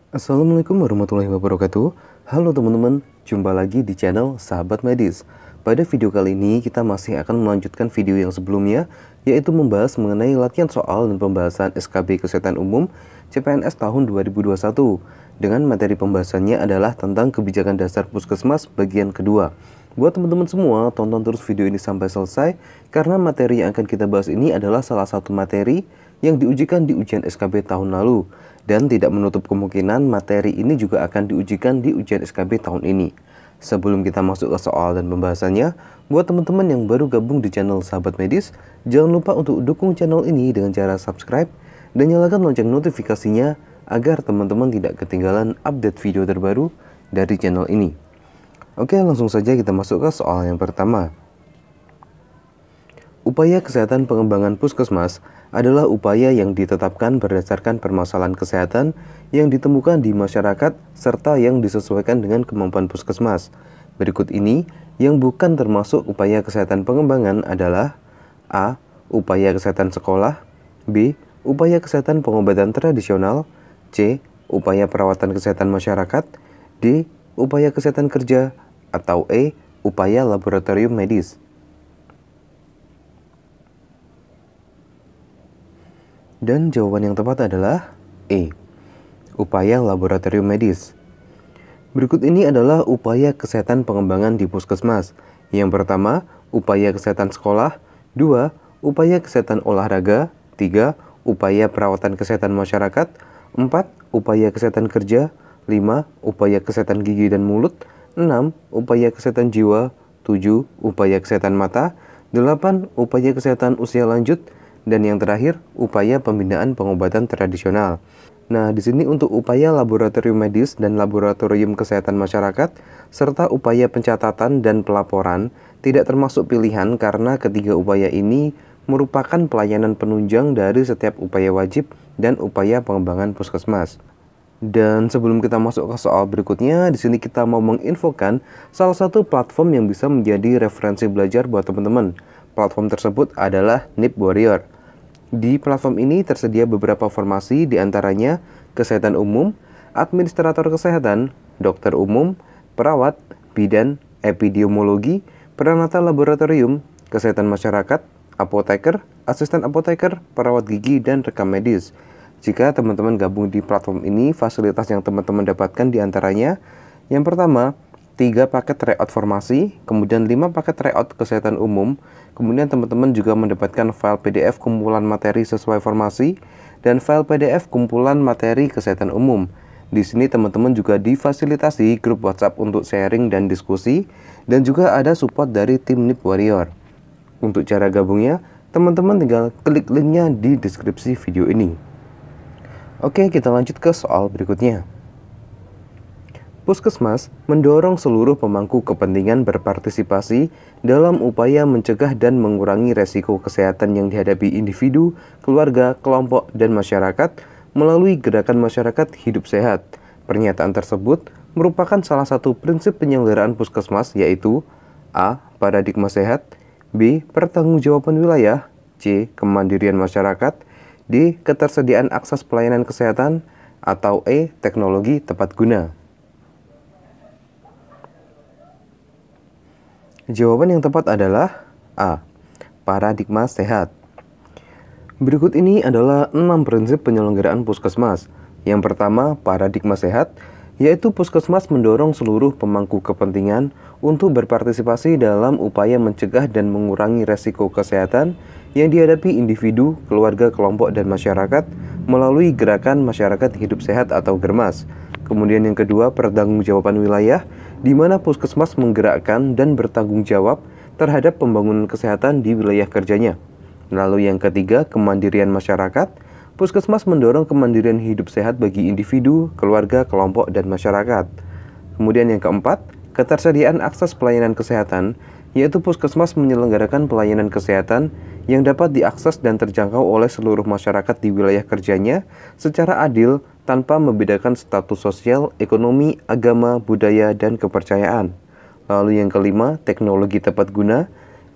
Assalamualaikum warahmatullahi wabarakatuh. Halo teman-teman, jumpa lagi di channel Sahabat Medis. Pada video kali ini kita masih akan melanjutkan video yang sebelumnya, yaitu membahas mengenai latihan soal dan pembahasan SKB Kesehatan Umum CPNS tahun 2021. Dengan materi pembahasannya adalah tentang kebijakan dasar puskesmas bagian kedua. Buat teman-teman semua, tonton terus video ini sampai selesai, karena materi yang akan kita bahas ini adalah salah satu materi yang diujikan di ujian SKB tahun lalu, dan tidak menutup kemungkinan materi ini juga akan diujikan di ujian SKB tahun ini. Sebelum kita masuk ke soal dan pembahasannya, buat teman-teman yang baru gabung di channel Sahabat Medis, jangan lupa untuk dukung channel ini dengan cara subscribe dan nyalakan lonceng notifikasinya agar teman-teman tidak ketinggalan update video terbaru dari channel ini. Oke, langsung saja kita masuk ke soal yang pertama. Upaya kesehatan pengembangan puskesmas adalah upaya yang ditetapkan berdasarkan permasalahan kesehatan yang ditemukan di masyarakat serta yang disesuaikan dengan kemampuan puskesmas. Berikut ini yang bukan termasuk upaya kesehatan pengembangan adalah A. Upaya kesehatan sekolah, B. Upaya kesehatan pengobatan tradisional, C. Upaya perawatan kesehatan masyarakat, D. Upaya kesehatan kerja, atau E. Upaya laboratorium medis. Dan jawaban yang tepat adalah E. Upaya laboratorium medis. Berikut ini adalah upaya kesehatan pengembangan di puskesmas. Yang pertama, upaya kesehatan sekolah. 2. Upaya kesehatan olahraga. 3. Upaya perawatan kesehatan masyarakat. 4. Upaya kesehatan kerja. 5. Upaya kesehatan gigi dan mulut. 6. Upaya kesehatan jiwa. 7. Upaya kesehatan mata. 8. Upaya kesehatan usia lanjut. Dan yang terakhir, upaya pembinaan pengobatan tradisional. Nah, di sini untuk upaya laboratorium medis dan laboratorium kesehatan masyarakat, serta upaya pencatatan dan pelaporan, tidak termasuk pilihan karena ketiga upaya ini merupakan pelayanan penunjang dari setiap upaya wajib dan upaya pengembangan puskesmas. Dan sebelum kita masuk ke soal berikutnya, di sini kita mau menginfokan salah satu platform yang bisa menjadi referensi belajar buat teman-teman. Platform tersebut adalah NIP Warrior. Di platform ini tersedia beberapa formasi, diantaranya kesehatan umum, administrator kesehatan, dokter umum, perawat, bidan, epidemiologi, peranata laboratorium, kesehatan masyarakat, apoteker, asisten apoteker, perawat gigi, dan rekam medis. Jika teman-teman gabung di platform ini, fasilitas yang teman-teman dapatkan diantaranya, yang pertama, 3 paket tryout formasi, kemudian 5 paket tryout kesehatan umum, kemudian teman-teman juga mendapatkan file PDF kumpulan materi sesuai formasi, dan file PDF kumpulan materi kesehatan umum. Di sini teman-teman juga difasilitasi grup WhatsApp untuk sharing dan diskusi, dan juga ada support dari tim NIP Warrior. Untuk cara gabungnya, teman-teman tinggal klik linknya di deskripsi video ini. Oke, kita lanjut ke soal berikutnya. Puskesmas mendorong seluruh pemangku kepentingan berpartisipasi dalam upaya mencegah dan mengurangi resiko kesehatan yang dihadapi individu, keluarga, kelompok, dan masyarakat melalui gerakan masyarakat hidup sehat. Pernyataan tersebut merupakan salah satu prinsip penyelenggaraan puskesmas, yaitu A. Paradigma sehat, B. Pertanggungjawaban wilayah, C. Kemandirian masyarakat, D. Ketersediaan akses pelayanan kesehatan, atau E. Teknologi tepat guna. Jawaban yang tepat adalah A. Paradigma sehat. Berikut ini adalah 6 prinsip penyelenggaraan puskesmas. Yang pertama, paradigma sehat, yaitu puskesmas mendorong seluruh pemangku kepentingan untuk berpartisipasi dalam upaya mencegah dan mengurangi resiko kesehatan yang dihadapi individu, keluarga, kelompok, dan masyarakat melalui gerakan masyarakat hidup sehat atau GERMAS. Kemudian yang kedua, pertanggungjawaban wilayah, di mana puskesmas menggerakkan dan bertanggung jawab terhadap pembangunan kesehatan di wilayah kerjanya. Lalu yang ketiga, kemandirian masyarakat. Puskesmas mendorong kemandirian hidup sehat bagi individu, keluarga, kelompok, dan masyarakat. Kemudian yang keempat, ketersediaan akses pelayanan kesehatan, yaitu puskesmas menyelenggarakan pelayanan kesehatan yang dapat diakses dan terjangkau oleh seluruh masyarakat di wilayah kerjanya secara adil tanpa membedakan status sosial, ekonomi, agama, budaya, dan kepercayaan. Lalu yang kelima, teknologi tepat guna,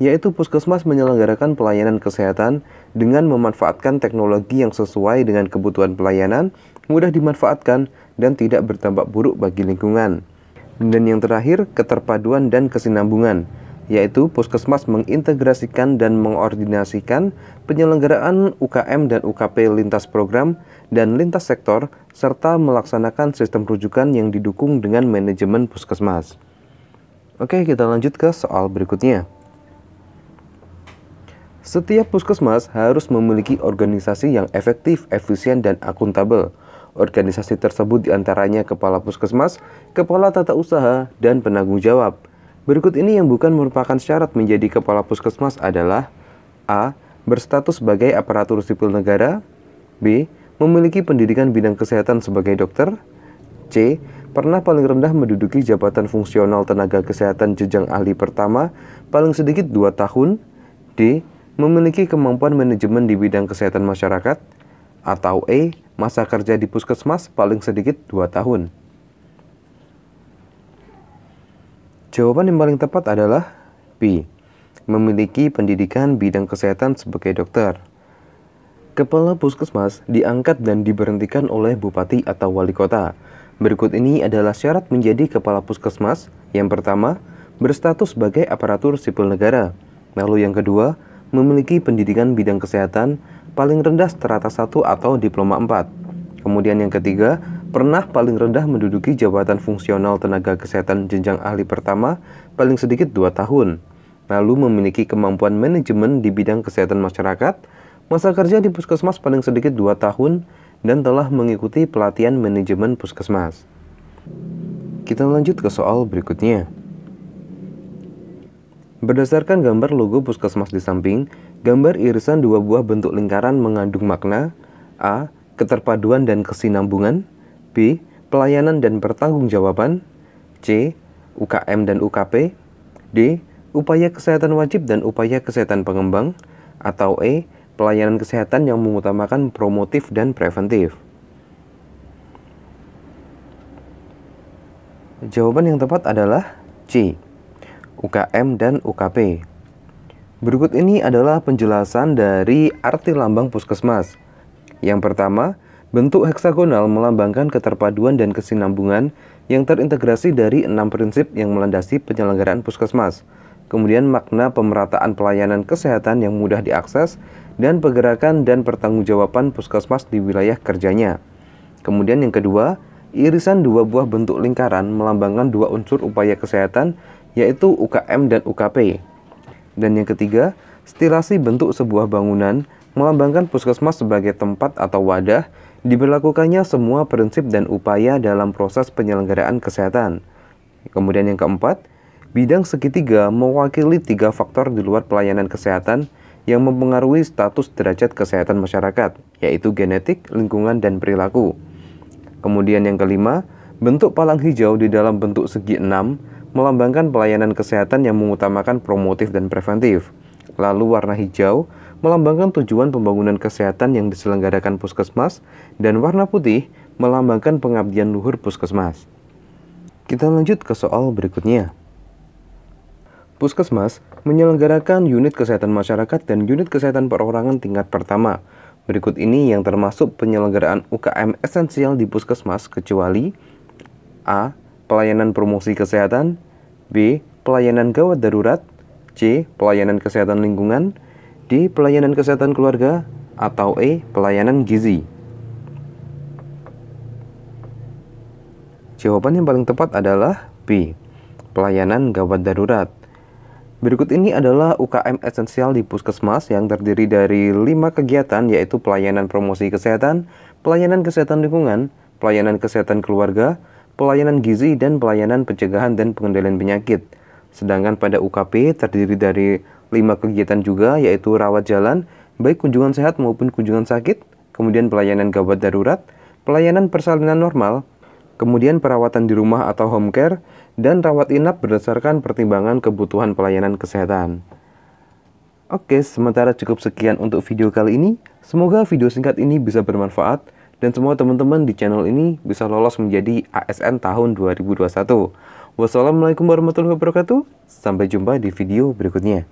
yaitu puskesmas menyelenggarakan pelayanan kesehatan dengan memanfaatkan teknologi yang sesuai dengan kebutuhan pelayanan mudah dimanfaatkan, dan tidak berdampak buruk bagi lingkungan. Dan yang terakhir, keterpaduan dan kesinambungan, yaitu Puskesmas mengintegrasikan dan mengordinasikan penyelenggaraan UKM dan UKP lintas program dan lintas sektor, serta melaksanakan sistem rujukan yang didukung dengan manajemen Puskesmas. Oke, kita lanjut ke soal berikutnya. Setiap puskesmas harus memiliki organisasi yang efektif, efisien, dan akuntabel. Organisasi tersebut diantaranya kepala puskesmas, kepala tata usaha, dan penanggung jawab. Berikut ini yang bukan merupakan syarat menjadi kepala puskesmas adalah: A. Berstatus sebagai aparatur sipil negara. B. Memiliki pendidikan bidang kesehatan sebagai dokter. C. Pernah paling rendah menduduki jabatan fungsional tenaga kesehatan jenjang ahli pertama paling sedikit 2 tahun. D. Memiliki kemampuan manajemen di bidang kesehatan masyarakat. Atau E. Masa kerja di puskesmas paling sedikit 2 tahun. Jawaban yang paling tepat adalah B. Memiliki pendidikan bidang kesehatan sebagai dokter. Kepala puskesmas diangkat dan diberhentikan oleh bupati atau wali kota. Berikut ini adalah syarat menjadi kepala puskesmas. Yang pertama, berstatus sebagai aparatur sipil negara. Lalu yang kedua, memiliki pendidikan bidang kesehatan paling rendah strata 1 atau diploma 4. Kemudian yang ketiga, pernah paling rendah menduduki jabatan fungsional tenaga kesehatan jenjang ahli pertama paling sedikit 2 tahun. Lalu memiliki kemampuan manajemen di bidang kesehatan masyarakat, masa kerja di puskesmas paling sedikit 2 tahun, dan telah mengikuti pelatihan manajemen puskesmas. Kita lanjut ke soal berikutnya. Berdasarkan gambar logo puskesmas di samping, gambar irisan 2 buah bentuk lingkaran mengandung makna: A. Keterpaduan dan kesinambungan. B. Pelayanan dan pertanggungjawaban. C. UKM dan UKP. D. Upaya kesehatan wajib dan upaya kesehatan pengembang. Atau E. Pelayanan kesehatan yang mengutamakan promotif dan preventif. Jawaban yang tepat adalah C. UKM dan UKP. Berikut ini adalah penjelasan dari arti lambang puskesmas. Yang pertama, bentuk heksagonal melambangkan keterpaduan dan kesinambungan yang terintegrasi dari 6 prinsip yang melandasi penyelenggaraan puskesmas. Kemudian makna pemerataan pelayanan kesehatan yang mudah diakses dan pergerakan dan pertanggungjawaban puskesmas di wilayah kerjanya. Kemudian yang kedua, irisan 2 buah bentuk lingkaran melambangkan 2 unsur upaya kesehatan, yaitu UKM dan UKP. Dan yang ketiga, stilasi bentuk sebuah bangunan melambangkan puskesmas sebagai tempat atau wadah diberlakukannya semua prinsip dan upaya dalam proses penyelenggaraan kesehatan. Kemudian yang keempat, bidang segitiga mewakili 3 faktor di luar pelayanan kesehatan yang mempengaruhi status derajat kesehatan masyarakat, yaitu genetik, lingkungan, dan perilaku. Kemudian yang kelima, bentuk palang hijau di dalam bentuk segi 6 melambangkan pelayanan kesehatan yang mengutamakan promotif dan preventif. Lalu warna hijau melambangkan tujuan pembangunan kesehatan yang diselenggarakan puskesmas, dan warna putih melambangkan pengabdian luhur puskesmas. Kita lanjut ke soal berikutnya. Puskesmas menyelenggarakan unit kesehatan masyarakat dan unit kesehatan perorangan tingkat pertama. Berikut ini yang termasuk penyelenggaraan UKM esensial di puskesmas kecuali: A. Pelayanan promosi kesehatan. B. Pelayanan gawat darurat. C. Pelayanan kesehatan lingkungan. D. Pelayanan kesehatan keluarga. Atau E. Pelayanan gizi. Jawaban yang paling tepat adalah B. Pelayanan gawat darurat. Berikut ini adalah UKM esensial di puskesmas yang terdiri dari 5 kegiatan, yaitu pelayanan promosi kesehatan, pelayanan kesehatan lingkungan, pelayanan kesehatan keluarga, pelayanan gizi, dan pelayanan pencegahan dan pengendalian penyakit. Sedangkan pada UKP terdiri dari 5 kegiatan juga, yaitu rawat jalan, baik kunjungan sehat maupun kunjungan sakit, kemudian pelayanan gawat darurat, pelayanan persalinan normal, kemudian perawatan di rumah atau home care, dan rawat inap berdasarkan pertimbangan kebutuhan pelayanan kesehatan. Oke, sementara cukup sekian untuk video kali ini. Semoga video singkat ini bisa bermanfaat, dan semua teman-teman di channel ini bisa lolos menjadi ASN tahun 2021. Wassalamualaikum warahmatullahi wabarakatuh. Sampai jumpa di video berikutnya.